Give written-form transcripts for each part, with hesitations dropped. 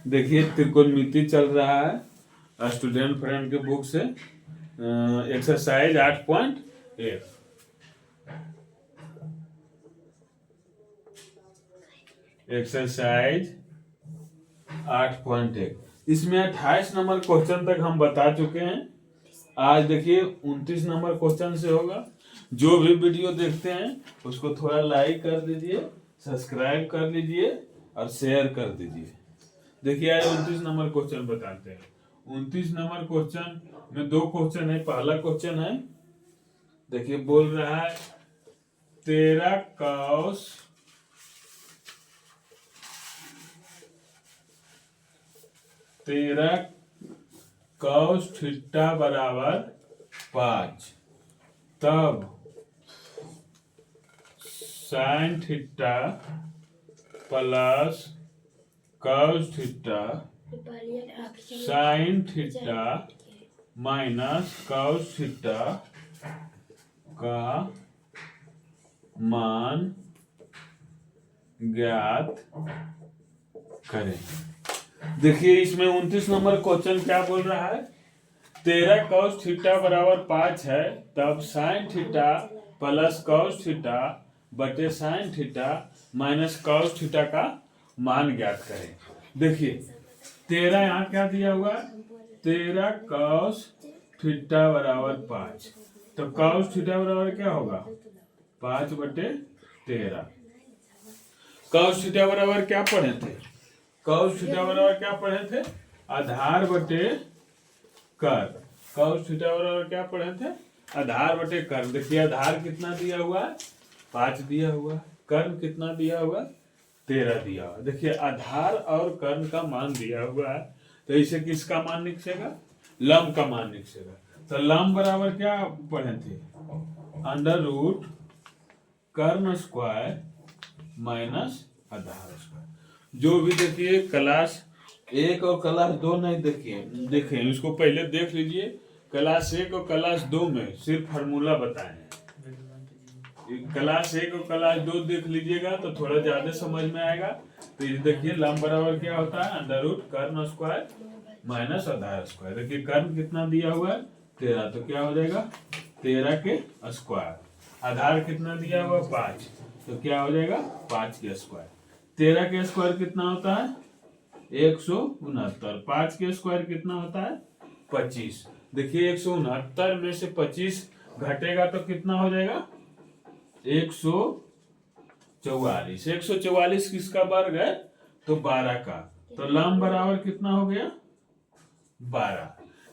देखिए त्रिकोणमिति चल रहा है स्टूडेंट फ्रेंड के बुक से एक्सरसाइज 8.1। एक्सरसाइज 8.1 इसमें 28 नंबर क्वेश्चन तक हम बता चुके हैं। आज देखिए 29 नंबर क्वेश्चन से होगा। जो भी वीडियो देखते हैं उसको थोड़ा लाइक कर दीजिए, सब्सक्राइब कर लीजिए और शेयर कर दीजिए। देखिए आज 29 नंबर क्वेश्चन बताते हैं। 29 नंबर क्वेश्चन में दो क्वेश्चन है। पहला क्वेश्चन है, देखिए बोल रहा है 13 cos थीटा बराबर 5, तब sine theta plus cos theta sine theta minus cos theta का मान ज्ञात करें। देखिए इसमें 29 नंबर क्वेश्चन क्या बोल रहा है, 13 cos थीटा बराबर 5 है, तब sine theta plus cos theta बटे sine theta minus cos theta का मान ज्ञात करें। देखिए 13 यहाँ क्या दिया हुआ है, 13 cos थीटा बराबर 5, तो cos थीटा बराबर क्या होगा 5 बटे 13। cos थीटा बराबर क्या पढ़े थे, cos थीटा बराबर क्या पढ़े थे, आधार बटे कर्ण। cos थीटा बराबर क्या पढ़े थे, आधार बटे कर्ण। देखिए आधार कितना दिया हुआ है 5 दिया हुआ, कर्ण कितना दिया हुआ 13 दिया हुआ। देखिए आधार और कर्ण का मान दिया हुआ है, तो इसे किसका मान निकलेगा, लंब का मान निकलेगा। तो लंब बराबर क्या पढ़े थे, अंडर रूट कर्ण स्क्वायर माइनस आधार स्क्वायर। जो भी देखिए क्लास 1 और क्लास 2 नहीं देखिए इसको पहले देख लीजिए। क्लास 1 और क्लास 2 में सिर्फ फार्मूला बताए हैं। क्लास 1 और क्लास 2 देख लीजिएगा तो थोड़ा ज्यादा समझ में आएगा। तो ये देखिए लंब बराबर क्या होता है, अंडर रूट कर्ण स्क्वायर माइनस आधार स्क्वायर। देखिए कर्ण कितना दिया हुआ है 13, तो क्या हो जाएगा 13 के स्क्वायर। आधार कितना दिया हुआ 5, तो क्या हो जाएगा 5 के स्क्वायर। 13 के स्क्वायर कितना होता है 169, 5 के स्क्वायर कितना होता है 25। देखिए 169 में से 25 घटेगा तो कितना हो जाएगा 144। 144 किसका वर्ग है, तो 12 का। तो लंब बराबर कितना हो गया 12।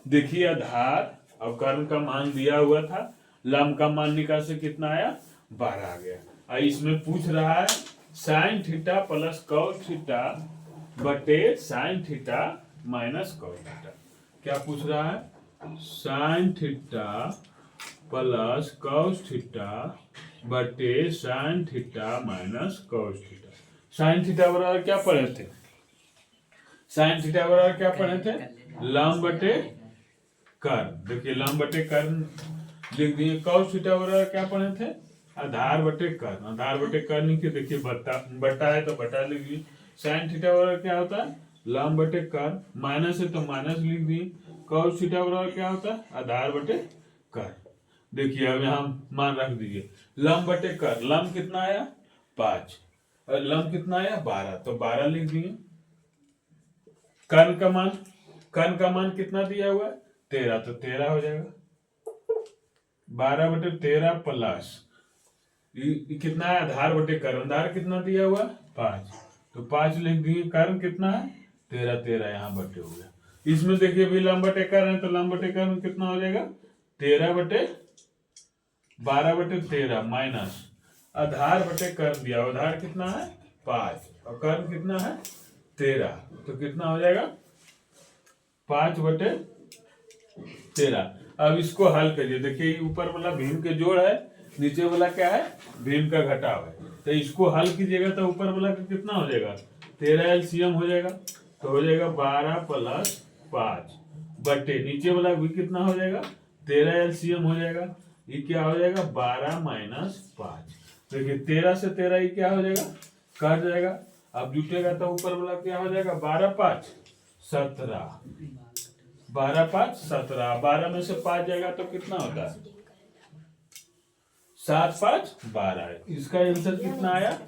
देखिए आधार और कर्ण का मान दिया हुआ था, लंब का मान निकाल कितना आया 12 आ गया। इसमें पूछ रहा है sine theta plus cos theta बटे sine theta minus cos theta. क्या पूछ रहा है, sine theta plus cos theta बटे sine theta minus cos theta. Sine theta बराबर क्या पढ़े थे, साइन थीटा बराबर क्या पढ़े थे, लंब बटे कर्ण। देखिए लंब बटे कर्ण लिख दिए। cos थीटा बराबर क्या पढ़े थे, आधार बटे कर्ण। आधार बटे कर्ण के देखिए बटा है तो बटा लिख दिए। साइन थीटा बराबर क्या होता है, लंब बटे कर्ण, माइनस है तो माइनस लिख दिए। cos थीटा बराबर क्या होता है, आधार बटे कर्ण। देखिए अब यहाँ मान रख दीजिए, लंब बटे कर्ण, लंब कितना आया 5 और लंब कितना आया 12, तो 12 लिख दिए। कर्ण का मान कितना दिया हुआ है 13, तो 13 हो जाएगा। 12 बटे 13 प्लस कितना है आधार बटे कर्ण, आधार कितना दिया हुआ 5, तो 5 लिख दिए। कर्ण कितना है 13, 13 यहाँ बटे हो गया। इसमें देखिए भी लंब बटे कर्ण है, तो लंब बटे कर्ण कितना हो जाएगा 13 बटे 12 बटे 13 माइनस आधार बटे कर्ण दिया, आधार कितना है 5 और कर्ण कितना है 13, तो कितना हो जाएगा 5 बटे 13। अब इसको हल करिए। देखिए ऊपर वाला भीम के जोड़ है, नीचे वाला क्या है भीम का घटाव है, तो इसको हल कीजिएगा तो ऊपर वाला का कितना हो जाएगा 13 एलसीएम हो जाएगा, तो हो जाएगा 12 प्लस 5 बटे नीचे वाला भी कितना हो जाएगा 13 एलसीएम हो जाएगा। ये क्या हो जाएगा 12 माइनस 5। देखिए 13 से 13 ये क्या हो जाएगा कट जाएगा। अब जुटेगा तो ऊपर वाला क्या हो जाएगा 12 5 17, 12 5 17, 12 में से 5 जाएगा तो कितना होता है? 7 5 12। इसका आंसर कितना आया?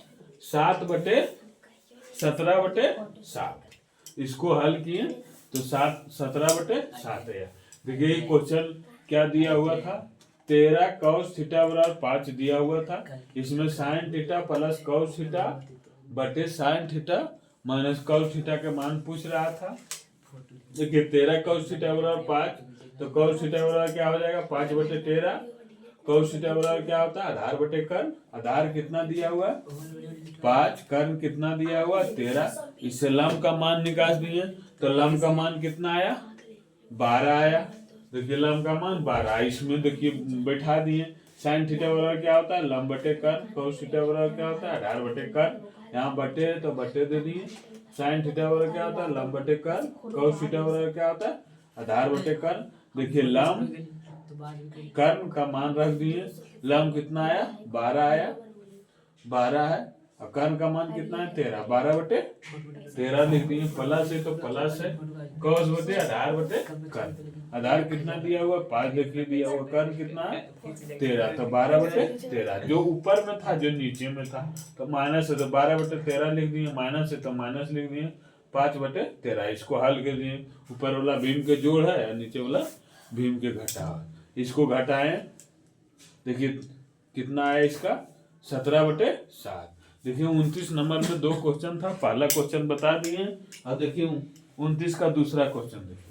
7/17/7। इसको हल किए तो 17/7 आया। देखिए ये क्वेश्चन क्या दिया हुआ था? 13 cos थीटा बराबर 5 दिया हुआ था। इसमें sin theta plus cos theta बटे sin theta minus cos theta के मान पूछ रहा था। देखिए 13 cos थीटा बराबर 5, तो cos थीटा बराबर क्या हो जाएगा? 5/13। cos थीटा बराबर क्या होता है? आधार बटे कर्ण। आधार कितना दिया हुआ है? 5। कर्ण कितना दिया हुआ? 13। इससे लंब का मान निकाल दिए तो लंब का मान कितना आया? 12 आया। देखिए लंब का मान 12। इसमें देखिए बैठा दिए। साइन थीटा बराबर क्या होता है? लंब बटे कर्ण। cos थीटा बराबर क्या होता है? आधार बटे कर्ण। यहाँ बटे है तो बटे दे दिए। साइन थीटा बराबर क्या होता है? लंब बटे कर्ण। cos थीटा बराबर क्या होता है? आधार बटे कर्ण। देखिए लंब कर्ण का मान रख दिए। लंब कितना आया? 12 आया। 12 है और कर्ण का मान कितना है? 13। 12/13 लिख दिए। प्लस है तो प्लस है। cos बटे आधार बटे कर्ण। आधार कितना दिया हुआ? 5 देखिए दिया हुआ। कर्ण कितना है? 13। तो 12/13 जो ऊपर में था जो नीचे में था तो माइनस है तो 12/13 लिख दिए। माइनस है तो माइनस लिख दिए। 5/13। इसको हल कर दिए। ऊपर वाला भीम के जोड़ है और नीचे वाला भीम के घटाव है। इसको घटाएं। देखिए कितना आया इसका? 17/7। देखिए 29 नंबर में 2 क्वेश्चन था। पहला क्वेश्चन बता दिए और देखिए 29 का दूसरा क्वेश्चन देखिए।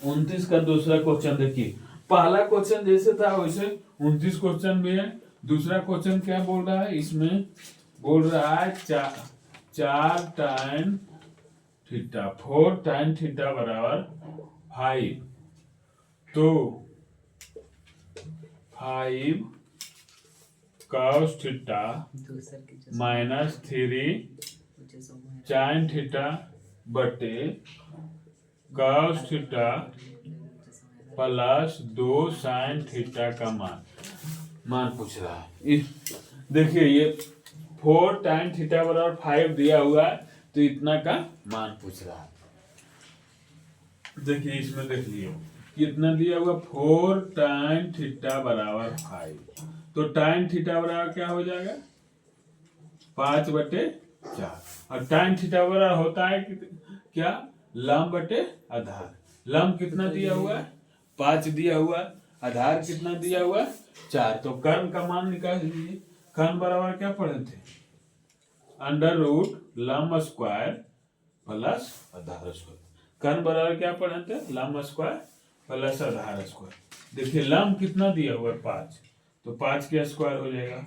उनतीस का दूसरा क्वेश्चन देखिए। पहला क्वेश्चन जैसे था वैसे 29 क्वेश्चन भी है। दूसरा क्वेश्चन क्या बोल रहा है? इसमें बोल रहा है 4 tan थीटा 4 tan थीटा बराबर 5। तो 5 cos theta minus 3 sin theta बटे cos theta plus 2 sin theta का मान पूछ रहा है। देखिए ये 4 tan थीटा बराबर 5 दिया हुआ है तो इतना का मान पूछ रहा है। देखिए इसमें देख लिए कितना दिया हुआ? 4 tan थीटा बराबर 5। तो tan थीटा बराबर क्या हो जाएगा? 5/4। और tan थीटा बराबर होता है क्या? लंब बटे आधार। लंब कितना दिया हुआ है? 5 दिया हुआ है। आधार कितना दिया हुआ है? 4। तो कर्ण का मान निकाल लीजिए। कर्ण बराबर क्या पढ़े थे? √ लंब स्क्वायर प्लस आधार स्क्वायर। कर्ण बराबर क्या पढ़े थे? लंब स्क्वायर प्लस आधार स्क्वायर। देखिए लंब कितना दिया हुआ है? 5। तो 5 के स्क्वायर हो जाएगा।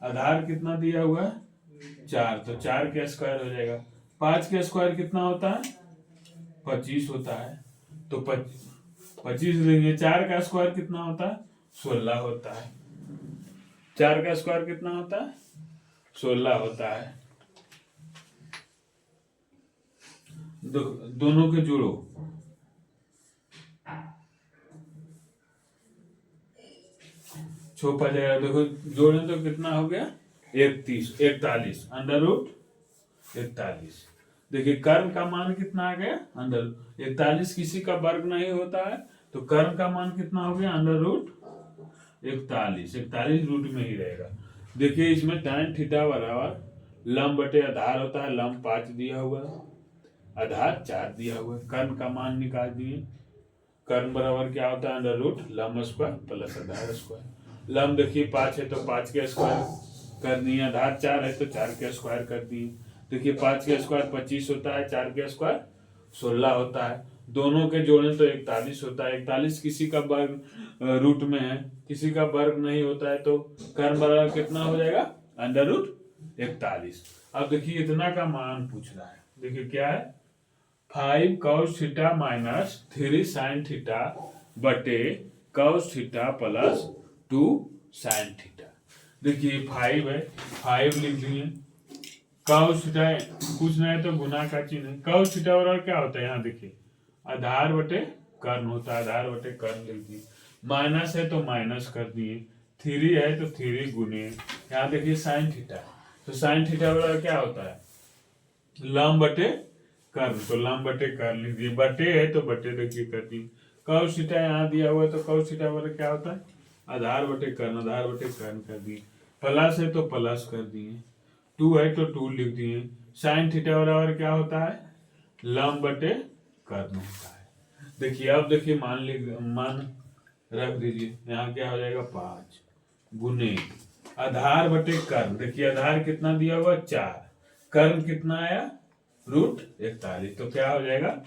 आधार कितना दिया हुआ है? 4। तो 4 के स्क्वायर हो जाएगा। 5 के स्क्वायर कितना होता है? 25 होता है। तो 25 लेंगे। 4 का स्क्वायर कितना होता है? 16 होता है। 4 का स्क्वायर कितना होता है? 16 होता है। दोनों के जोड़ो। छोपा जाएगा। देखो जोड़े तो कितना हो गया? 41 √41। देखिए कर्ण का मान कितना आ गया? 41 किसी का वर्ग नहीं होता है तो कर्ण का मान कितना हो गया? √41। 41 रूट में ही रहेगा। देखिए इसमें tan थीटा बराबर लंब बटे आधार होता है। लंब 5 दिया हुआ है, आधार 4 दिया हुआ है। कर्ण का मान निकाल दिए। कर्ण बराबर क्या होता है? लंब स्क्वायर प्लस आधार स्क्वायर। लंब देखिए 5 है तो 5 के स्क्वायर कर दिए। आधार 4 है तो 4 के स्क्वायर कर दिए। देखिए 5 के स्क्वायर 25 होता है। 4 के स्क्वायर 16 होता है। दोनों के जोड़े तो 41 होता है। 41 किसी का वर्ग रूट में है, किसी का वर्ग नहीं होता है तो कर्ण बराबर कितना हो जाएगा? √41। अब देखिए इतना का मान पूछ रहा है। देखिए क्या है? 5 cos theta minus 3 sin theta बटे cos theta plus 2 sin theta. देखिए 5 है, 5 लिख दिए। cos थीटा कुछ नहीं है तो गुना का चिन्ह है। cos थीटा बराबर क्या होता है, यहाँ देखिए आधार बटे कर्ण होता है, आधार बटे कर्ण लिख दिए। माइनस है तो माइनस कर दिए, 3 है तो 3 गुने, यहाँ देखिए साइन थीटा, तो साइन थीटा बराबर क्या होता है, लंब बटे कर्ण, तो लंब बटे कर्ण लिख दिए। बटे है तो बटे देखिए कर दिए। cos थीटा यहाँ दिया हुआ है तो cos थीटा बराबर क्या होता है, आधार बटे कर्ण, आधार बटे कर्ण कर दिए। प्लस है तो प्लस कर दिए, 2 है तो 2 लिख दिए। साइन थीटा बराबर क्या होता है, लंब बटे कर्ण होता है। देखिए अब देखिए मान रख दीजिए, यहाँ क्या हो जाएगा 5 गुने आधार बटे कर्ण। देखिए आधार कितना दिया हुआ 4, कर्ण कितना आया √41, तो क्या हो जाएगा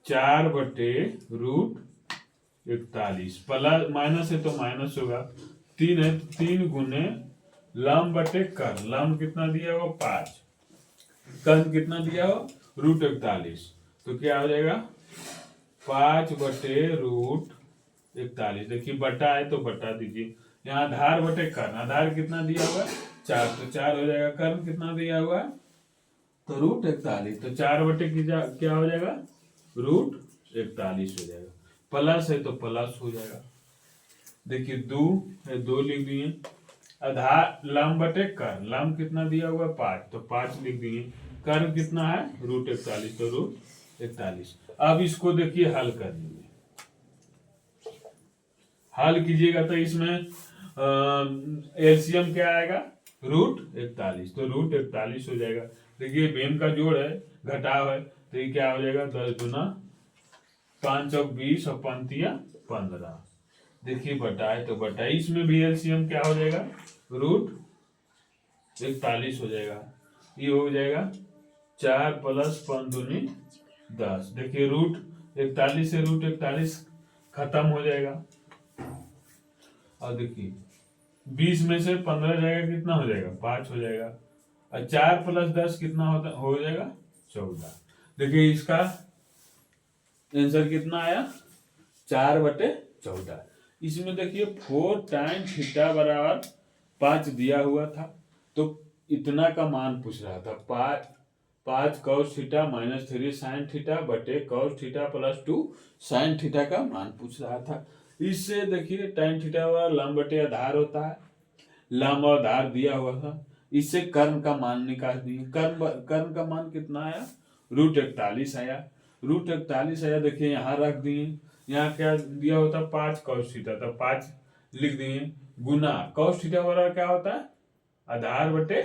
4 बटे √41, प्लस माइनस है तो माइनस होगा, 3 है तो 3 गुने लंब बटे कर्ण, लंब कितना दिया हुआ 5, कर्ण कितना दिया हुआ √41, तो क्या हो जाएगा 5 बटे √41। देखिए बटा है तो बटा दीजिए, यहाँ आधार बटे कर्ण, आधार कितना दिया हुआ 4, तो 4 हो जाएगा, कर्ण कितना दिया हुआ तो √41, तो 4 बटे की क्या हो जाएगा √41 हो जाएगा। प्लस है तो प्लस हो जाएगा, देखिए 2 है 2 लिख दिए। आधार लंब बटे कर्ण, लंब कितना दिया हुआ 5, तो 5 लिख दिए। कर्ण कितना है √41, तो √41। अब इसको देखिए हल कर दीजिए, हल कीजिएगा तो इसमें एलसीएम क्या आएगा √41, तो √41 हो जाएगा। देखिए भीम का जोड़ है, घटाव है, तो ये क्या हो जाएगा 10 गुना 5 और 20 और 15। देखिए बटा है तो बटा, इसमें भी एलसीएम क्या हो जाएगा √41 हो जाएगा। ये हो जाएगा 4 + 5 दूनी 10। देखिए √41 से √41 खत्म हो जाएगा, और देखिए 20 में से 15 जाएगा, कितना हो जाएगा 5 हो जाएगा, और 4 + 10 कितना हो जाएगा 14। देखिए इसका आंसर कितना आया 4 बटे 14। इसमें देखिए 4 tan थीटा बराबर 5 दिया हुआ था, तो इतना का मान पूछ रहा था, 5 cos थीटा - 3 sin थीटा बटे cos थीटा + 2 sin थीटा का मान पूछ रहा था। इससे देखिए tan थीटा बराबर लंब बटे आधार होता है, लंब और आधार दिया हुआ था, इससे कर्ण का मान निकाल दिए। कर्ण का मान कितना आया √41 आया, √41 आया। देखिए यहाँ रख दिए, यहाँ क्या दिया होता 5 cos थीटा, तो 5 लिख दिए, गुना cos थीटा बराबर क्या होता है आधार बटे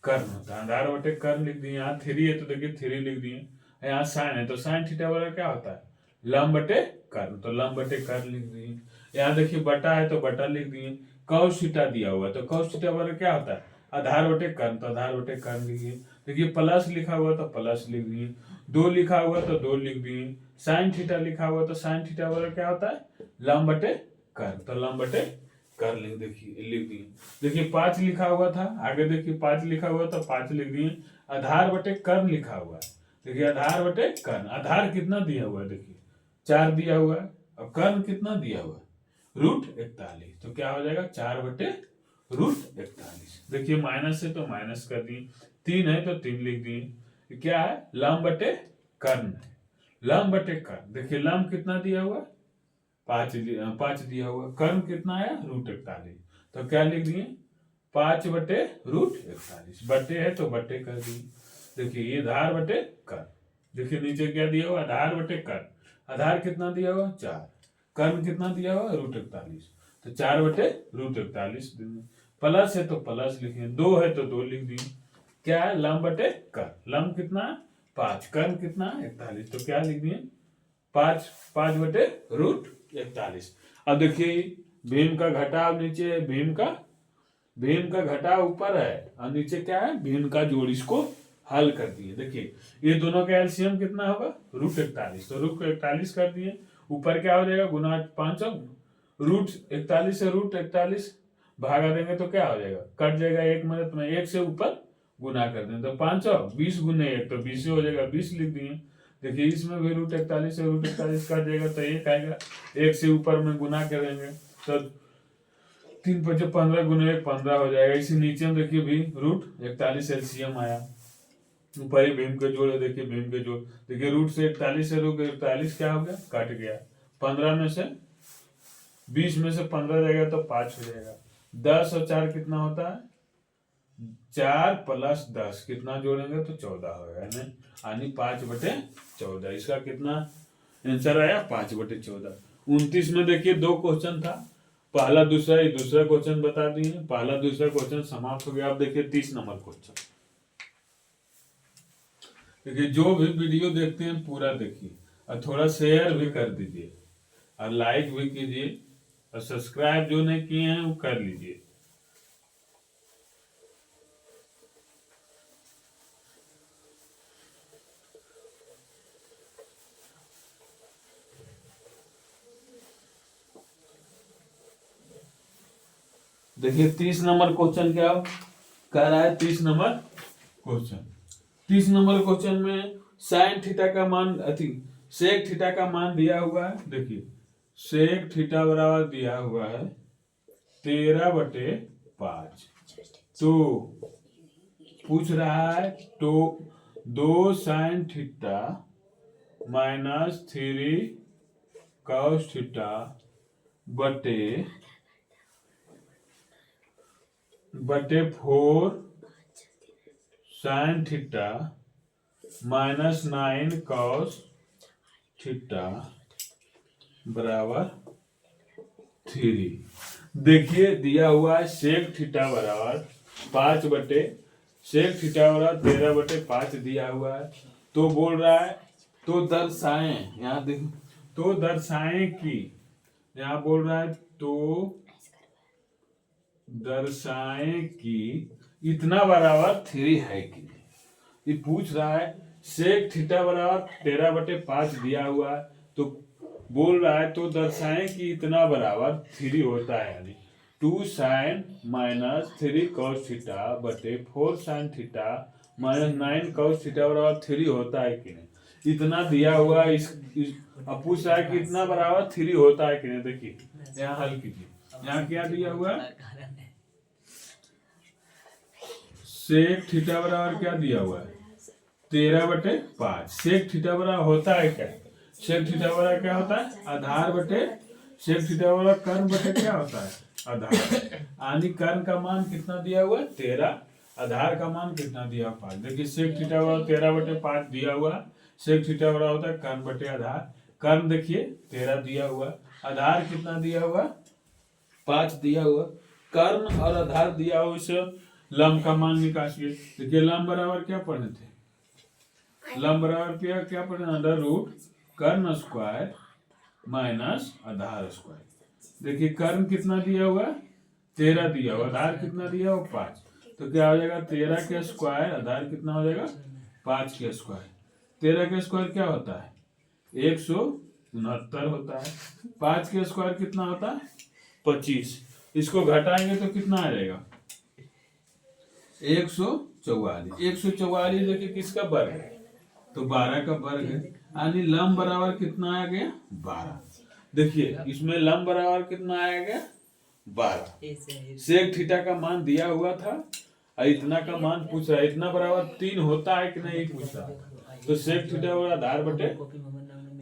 कर्ण होता है, आधार बटे कर्ण लिख दिए। यहाँ 3 है तो देखिए 3 लिख दिए, यहाँ साइन है तो साइन थीटा बराबर क्या होता है लंब बटे कर्ण, तो लंब बटे कर्ण लिख दिए। यहाँ देखिए बटा है तो बटा लिख दिए। cos थीटा दिया हुआ है तो cos थीटा बराबर क्या होता है आधार बटे कर्ण, तो आधार बटे कर्ण लिखिए। देखिए प्लस लिखा हुआ तो प्लस लिख दिए, 2 लिखा हुआ तो 2 लिख दिए। साइन थीटा लिखा हुआ तो साइन थीटा बराबर क्या होता है लंब बटे कर्ण, तो लंब बटे कर्ण लिख दिए। देखिए 5 लिखा हुआ था, आगे देखिए 5 लिखा हुआ तो 5 लिख दिए। आधार बटे कर्ण लिखा हुआ है, देखिए आधार बटे कर्ण, आधार कितना दिया हुआ है देखिए 4 दिया हुआ है, और कर्ण कितना दिया हुआ है √41, तो क्या हो जाएगा 4 बटे √41। देखिए माइनस है तो माइनस कर दिए, 3 है तो 3 लिख दिए। क्या है लंब बटे कर्ण है, लंब बटे कर्ण। देखिए लंब कितना दिया हुआ 5 दिया हुआ, कर्ण कितना आया √41, तो क्या लिख दिए 5 बटे √41, बटे है तो बटे कर दिए। देखिए ये आधार बटे कर्ण, देखिए नीचे क्या दिया हुआ आधार बटे कर्ण, आधार कितना दिया हुआ 4, कर्ण कितना दिया हुआ √41, तो 4 बटे √41। प्लस है तो प्लस लिखे, 2 है तो 2 लिख दिए। क्या है लंब बटे कर्ण, लंब कितना 5, कर्ण कितना 41, तो क्या लिख दिए 5 बटे √41। अब देखिए भीम का घटाव नीचे, भीम का घटाव ऊपर है और नीचे क्या है भीम का जोड़, इसको हल कर दिए। देखिए ये दोनों का एलसीएम कितना होगा √41, तो √41 कर दिए। ऊपर क्या हो जाएगा गुना 5, √41 से √41 भागा देंगे तो क्या हो जाएगा कट जाएगा 1 मिनट में, 1 से ऊपर गुना कर देंगे तो 5 20 गुने 1 तो 20 हो जाएगा, 20 लिख दिए। देखिए इसमें भी √41 से √41 कट जाएगा तो 1 आएगा, 1 से ऊपर में गुना करेंगे तो 3×5 = 15 गुना 1 15 हो जाएगा। इसी नीचे में देखिए भी √41 एलसीएम आया। ऊपर ही भीम के जोड़, देखिए भीम के जोड़, देखिए रूट से 41 से √41 क्या हो गया, कट गया। 15 में से 20 में से 15 जाएगा तो 5 हो जाएगा। 10 और 4 कितना होता है, 4 + 10 कितना जोड़ेंगे तो 14 होगा, यानी 5/14। इसका कितना आंसर आया, 5/14। 29 में देखिए 2 क्वेश्चन था, पहला दूसरा, ये दूसरा क्वेश्चन बता दिए, पहला दूसरा क्वेश्चन समाप्त हो गया। अब देखिए 30 नंबर क्वेश्चन। देखिए जो भी वीडियो देखते हैं पूरा देखिए और थोड़ा शेयर भी कर दीजिए और लाइक भी कीजिए और सब्सक्राइब जो नहीं किए हैं वो कर लीजिए। देखिए 30 नंबर क्वेश्चन क्या कह रहा है। 30 नंबर क्वेश्चन, 30 नंबर क्वेश्चन में साइन थीटा का मान सेक थीटा का मान दिया हुआ है। देखिए सेक थीटा बराबर दिया हुआ है 13/5। तो पूछ रहा है तो 2 साइन थीटा -3 cos थीटा बटे 4 साइन थीटा -9 cos थीटा बराबर 3। देखिए दिया हुआ है सेक थीटा बराबर 13/5 दिया हुआ है। तो बोल रहा है तो दर्शाएं, यहाँ देखो, तो दर्शाएं कि, यहाँ बोल रहा है तो दर्शाएं कि इतना बराबर 3 है कि नहीं। ये पूछ रहा है सेक थीटा बराबर 13/5 दिया हुआ है, तो बोल रहा है तो दर्शाएं कि इतना बराबर 3 होता है, यानी 2 साइन -3 cos थीटा बटे 4 साइन थीटा -9 cos थीटा बराबर 3 होता है कि नहीं। इतना दिया हुआ है, अब पूछ रहा है कि इतना बराबर 3 होता है कि नहीं। देखिए यहाँ हल कीजिए, यहाँ क्या दिया हुआ है, सेक थीटा बराबर क्या दिया हुआ है 13/5। सेक थीटा बराबर होता है क्या, सेक थीटा बराबर क्या होता है, आधार बटे, सेक थीटा बराबर कर्ण बटे क्या होता है, आधार। यानी कर्ण का मान कितना दिया हुआ है 13, आधार का मान कितना दिया 5। देखिए सेक थीटा बराबर 13/5 दिया हुआ, सेक थीटा बराबर होता है कर्ण बटे आधार। कर्ण देखिए 13 दिया हुआ, आधार कितना दिया हुआ 5 दिया हुआ। कर्ण और आधार दिया हुआ, इसे लंब का मान निकालिए। देखिए लंब बराबर क्या पढ़े थे, लंब बराबर क्या पढ़े, √कर्ण स्क्वायर माइनस आधार स्क्वायर। देखिए कर्ण कितना दिया हुआ 13 दिया हुआ, आधार कितना दिया हुआ 5, तो क्या हो जाएगा 13 के स्क्वायर, आधार कितना हो जाएगा 5 के स्क्वायर। 13 के स्क्वायर क्या होता है 169 होता है। 5 के स्क्वायर कितना होता है 25। इसको घटाएंगे तो कितना आ जाएगा 144। 144 देखिए किसका वर्ग है, तो 12 का वर्ग है, यानी लंब बराबर कितना आ गया 12। देखिए इसमें लंब बराबर कितना आया गया 12। सेक थीटा का मान दिया हुआ था और इतना का मान पूछ रहा है, इतना बराबर 3 होता है कि नहीं पूछ रहा है। तो सेक थीटा बराबर आधार बटे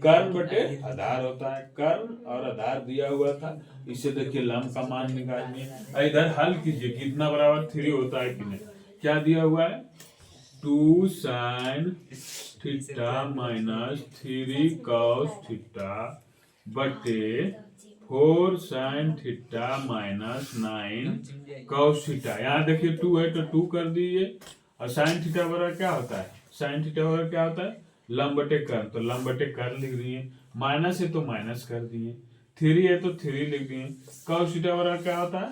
कर्ण बटे आधार होता है, कर्ण और आधार दिया हुआ था। इसे देखिए लंब का मान निकालिए, इधर हल कीजिए कितना बराबर 3 होता है कि नहीं। क्या दिया हुआ है 2 साइन थीटा -3 cos थीटा बटे 4 साइन थीटा -9 cos थीटा। यहाँ देखिए 2 है तो 2 कर दीजिए, और साइन थीटा बराबर क्या होता है, साइन थीटा बराबर क्या होता है लंब बटे कर्ण, तो लंब बटे कर्ण लिख दिए, माइनस है तो माइनस कर दिए, 3 है तो 3 लिख दिए। cos थीटा बराबर क्या होता है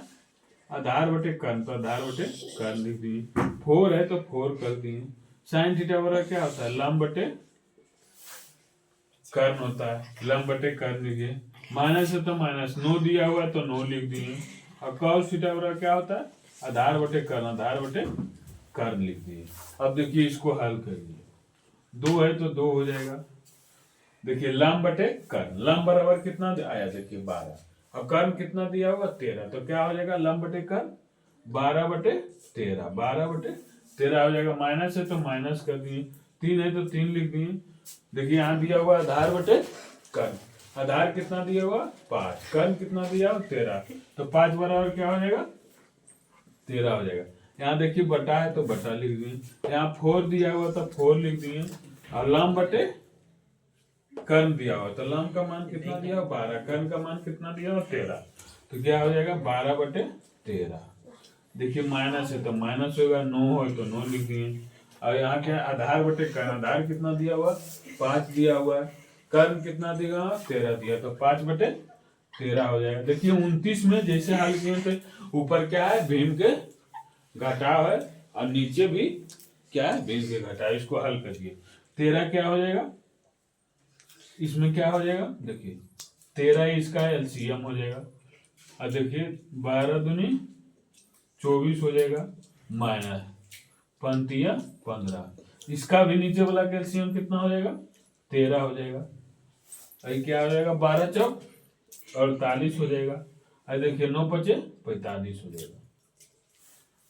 आधार बटे कर्ण, तो आधार बटे कर्ण लिख दिए। 4 है तो 4 कर दिए। साइन थीटा बराबर क्या होता है लंब बटे कर्ण होता है, लंब बटे कर्ण लिखिए, माइनस है तो माइनस, 9 दिया हुआ है तो 9 लिख दिए। और cos थीटा बराबर क्या होता है आधार बटे कर्ण, आधार बटे कर्ण लिख दिए। अब देखिए इसको हल करिए, 2 है तो 2 हो जाएगा। देखिए लंब बटे कर्ण, लंब बराबर कितना आया देखिए 12, और कर्ण कितना दिया हुआ 13, तो क्या हो जाएगा लंब बटे कर्ण 12/13, 12/13 हो जाएगा। माइनस है तो माइनस कर दिए, 3 है तो 3 लिख दिए। देखिए यहाँ दिया हुआ आधार बटे कर्ण, आधार कितना दिया हुआ 5, कर्ण कितना दिया हुआ 13, तो 5 बराबर क्या हो जाएगा 13 हो जाएगा। यहाँ देखिए बटा है तो बटा लिख दिए, यहाँ 4 दिया हुआ तो 4 लिख दिए, और लंब बटे कर्ण दिया हुआ तो लंब का मान कितना दिया हुआ 12, कर्ण का मान कितना दिया हुआ 13, तो क्या हो जाएगा 12/13। देखिए माइनस है तो माइनस होगा, 9 हो तो 9 लिख दिए। और यहाँ क्या आधार बटे कर्ण, आधार कितना दिया हुआ 5 दिया हुआ है, कर्ण कितना दिया हुआ 13 दिया, तो 5/13 हो जाएगा। देखिए 29 में जैसे हल किए थे, ऊपर क्या है भीम के घटाव है और नीचे भी क्या है भीम के घटाव, इसको हल करिए। 13 क्या हो जाएगा, इसमें क्या हो जाएगा देखिए 13 इसका एलसीएम हो जाएगा, और देखिए 12 दूनी 24 हो जाएगा, माइनस 15, इसका भी नीचे वाला कैल्शियम कितना हो जाएगा 13 हो जाएगा। अभी क्या हो जाएगा 12 चौक 48 हो जाएगा, और देखिए 9 5 45 हो जाएगा।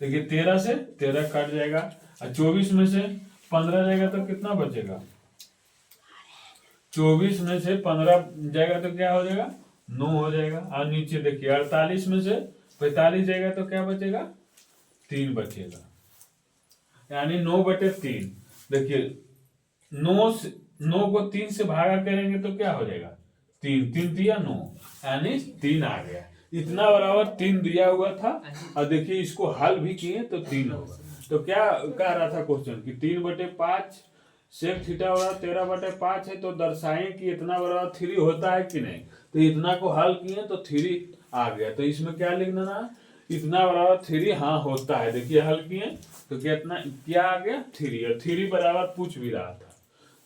देखिए 13 से 13 कट जाएगा, और 24 में से 15 जाएगा तो कितना बचेगा, 24 में से 15 जाएगा तो क्या हो जाएगा 9 हो जाएगा, और नीचे देखिए 48 में से 45 जाएगा तो क्या बचेगा 3 बचेगा, यानी 9/3। देखिए 9 को 3 से भागा करेंगे तो क्या हो जाएगा 3, 3 दिया 9, यानी 3 आ गया। इतना बराबर 3 दिया हुआ था, और देखिए इसको हल भी किए तो 3 होगा। तो क्या कह रहा था क्वेश्चन कि 3/5 सेक थीटा बराबर 13/5 है, तो दर्शाएं कि इतना बराबर 3 होता है कि नहीं। तो इतना को हल किए तो 3 आ गया, तो इसमें क्या लिखना ना, इतना बराबर 3 हाँ होता है। देखिए हल किए तो कितना क्या आ गया 3, और 3 बराबर पूछ भी रहा था।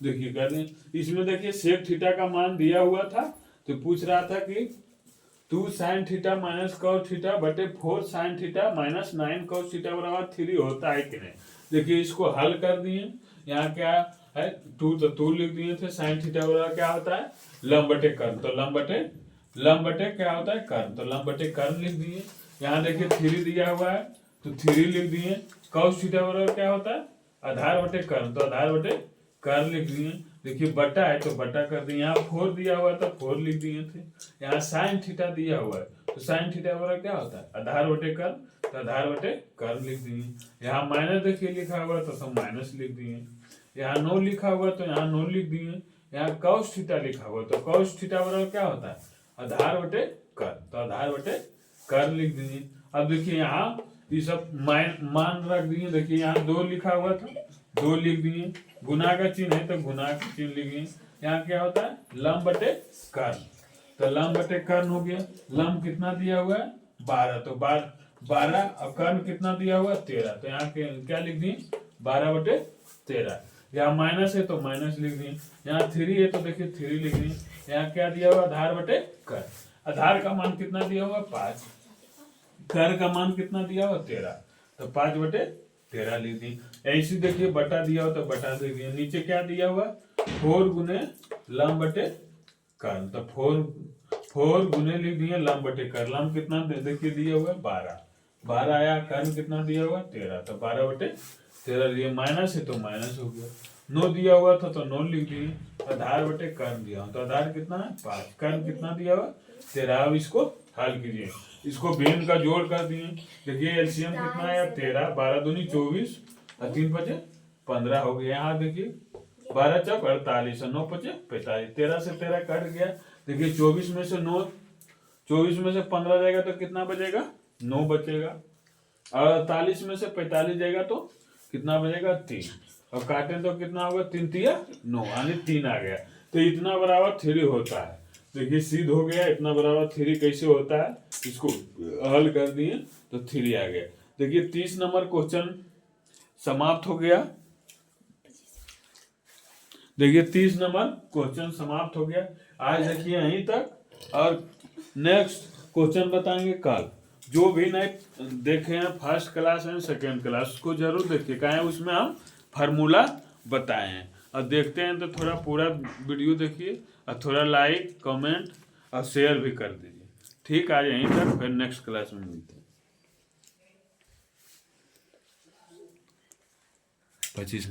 देखिए कहते हैं इसमें देखिए सेक थीटा का मान दिया हुआ था, तो पूछ रहा था कि 2 sin theta minus cos theta बटे 4 sin theta minus 9 cos theta बराबर 3 होता है कि नहीं। देखिए इसको हल कर दिए, यहाँ क्या है 2 तो 2 लिख दिए थे, sin थीटा बराबर क्या होता है लंब बटे कर्ण, तो लंब बटे क्या होता है कर्ण, तो लंब बटे कर्ण लिख दिए। यहाँ देखिए 3 दिया हुआ है तो 3 लिख दिए, cos थीटा बराबर क्या होता है आधार बटे कर्ण, तो आधार बटे कर्ण लिख दिए। देखिए बटा है तो बटा कर दिए, यहाँ 4 दिया हुआ तो 4 लिख दिए थे। यहाँ sin थीटा दिया हुआ है तो sin थीटा बराबर क्या होता है आधार बटे कर्ण, तो आधार बटे कर्ण लिख दिए। यहाँ माइनस देखिए लिखा हुआ तो सब माइनस लिख दिए। यहाँ 9 लिखा हुआ तो यहाँ 9 लिख दिए। यहाँ cos थीटा लिखा हुआ तो cos थीटा बराबर क्या होता है आधार बटे कर्ण, तो आधार बटे कर्ण लिख दिए। अब देखिए यहाँ ये सब मान रख दिए। देखिए यहाँ 2 लिखा हुआ था 2 लिख दिए, गुना का चिन्ह है तो गुना का चिन्ह लिख दिए। यहाँ क्या होता है लंब बटे कर्ण, तो लंब बटे कर्ण हो गया। लंब कितना दिया हुआ है 12, तो 12 और कर्ण कितना दिया हुआ है 13, तो यहाँ क्या लिख दिए 12/13। यहाँ माइनस है तो माइनस लिख दिए, यहाँ 3 है तो देखिए 3 लिख दिए। यहाँ क्या दिया हुआ आधार बटे कर्ण, आधार का मान कितना दिया हुआ 5, कर्ण का मान कितना दिया हुआ 13, तो 5/13 लिख दी। ऐसे देखिए बटा दिया हो तो बटा दे दिया। नीचे क्या दिया हुआ 4 गुने लंब बटे कर्ण, तो 4 गुने लिख दिए लंब बटे कर्ण। लंब कितना देखिए दिया हुआ 12 आया, कर्ण कितना दिया हुआ 13, तो 12/13 लिए। माइनस है तो माइनस हो गया। 9 दिया हुआ था तो 9 लिख दिए। आधार बटे कर्ण दिया तो आधार कितना है 5, कर्ण कितना दिया हुआ 13। अब इसको हल कीजिए, इसको भीम का जोड़ कर दिए। देखिए एलसीएम कितना है 13, 12 दूनी 24 और 3 5 15 हो गया। यहाँ देखिए 12 चौक 48 और 9 5 45, 13 से 13 कट गया। देखिए 24 में से 9, 24 में से 15 जाएगा तो कितना बचेगा 9 बचेगा, और 48 में से 45 जाएगा तो कितना बचेगा 3, और काटे तो कितना होगा 3 3 9, यानी 3 आ गया। तो इतना बराबर 3 होता है। देखिए सिद्ध हो गया इतना बराबर 3 कैसे होता है, इसको हल कर दिए तो 3 आ गया। देखिए 30 नंबर क्वेश्चन समाप्त हो गया। देखिए 30 नंबर क्वेश्चन समाप्त हो गया। आज देखिए यहीं तक, और नेक्स्ट क्वेश्चन बताएंगे कल। जो भी नए देखे हैं first class and second class उसको जरूर देखिए, कहें उसमें हम फार्मूला बताए हैं। और देखते हैं तो थोड़ा पूरा वीडियो देखिए, और थोड़ा लाइक कमेंट और शेयर भी कर दीजिए। ठीक, आज यहीं तक, फिर नेक्स्ट क्लास में मिलते हैं। 25 मिनट।